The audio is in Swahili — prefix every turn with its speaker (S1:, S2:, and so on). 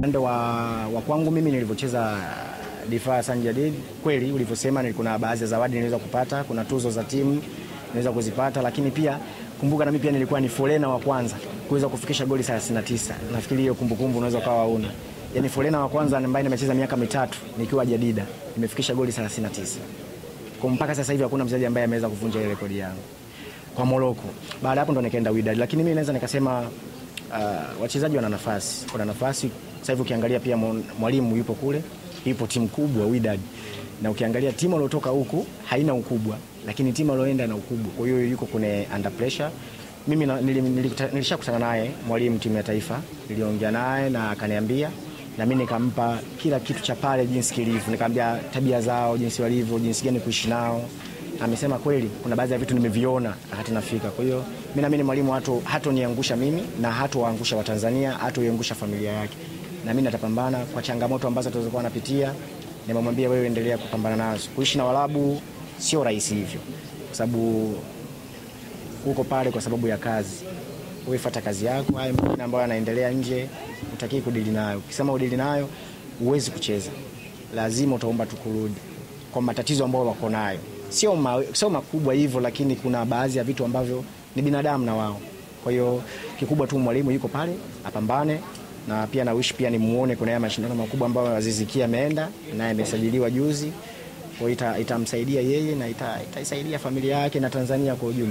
S1: Upande wa kwangu mimi nilivyocheza Difaa Hassan Jadid, kweli ulivyosema kuna baadhi ya zawadi niliweza kupata, kuna tuzo za timu niweza kuzipata, lakini pia kumbuka na mimi pia nilikuwa ni folena wa kwanza kuweza kufikisha goli 39. Nafikiri hiyo kumbukumbu unaweza kawa una. Yaani folena wa kwanza ambaye nimecheza miaka 3 nikiwa Jadida, nimefikisha goli 39. Kwa mpaka sasa hivi hakuna mchezaji ambaye ameweza kuvunja ile rekodi yangu kwa Morocco. Baada hapo ndo nikaenda Wydad, lakini mimi naweza nikasema wachezaji wana nafasi. Kuna nafasi sasa hivi ukiangalia pia mwalimu yupo kule, ipo timu kubwa Wydad. Na ukiangalia timu iliyotoka huku haina ukubwa, lakini timu iliyoenda na ukubwa. Kwa hiyo yuko kune under pressure. Mimi nilishakutana naye mwalimu timu ya taifa, niliongea naye na akaniambia, na mimi nikampa kila kitu cha pale jinsi kilivyo. Nikamwambia tabia zao, jinsi walivyo, jinsi gani kuishi nao. Amesema kweli kuna baadhi ya vitu nimeviona wakati nafika. Kwa hiyo mimi naamini mwalimu hatoniangusha mimi na hatowaangusha Watanzania, hatoiangusha familia yake. Na mimi natapambana kwa changamoto ambazo tulizokuwa napitia. Nimemwambia wewe endelea kupambana nazo. Kuishi na Waarabu sio rahisi hivyo, kwa sababu uko pale kwa sababu ya kazi. Wewe fuata kazi yako, haya mengine ambayo yanaendelea nje utaki kudili nayo. Ukisema udili nayo huwezi kucheza. Lazima utaomba tukurudi kwa matatizo ambayo wako nayo. Sio makubwa hivyo, lakini kuna baadhi ya vitu ambavyo ni binadamu na wao. Kwa hiyo kikubwa tu mwalimu yuko pale apambane, na pia na wish pia nimuone kuna ya mashindano makubwa ambayo Aziz Ki ameenda naye amesajiliwa juzi. Kwa hiyo itamsaidia yeye na itaisaidia familia yake na Tanzania kwa ujumla.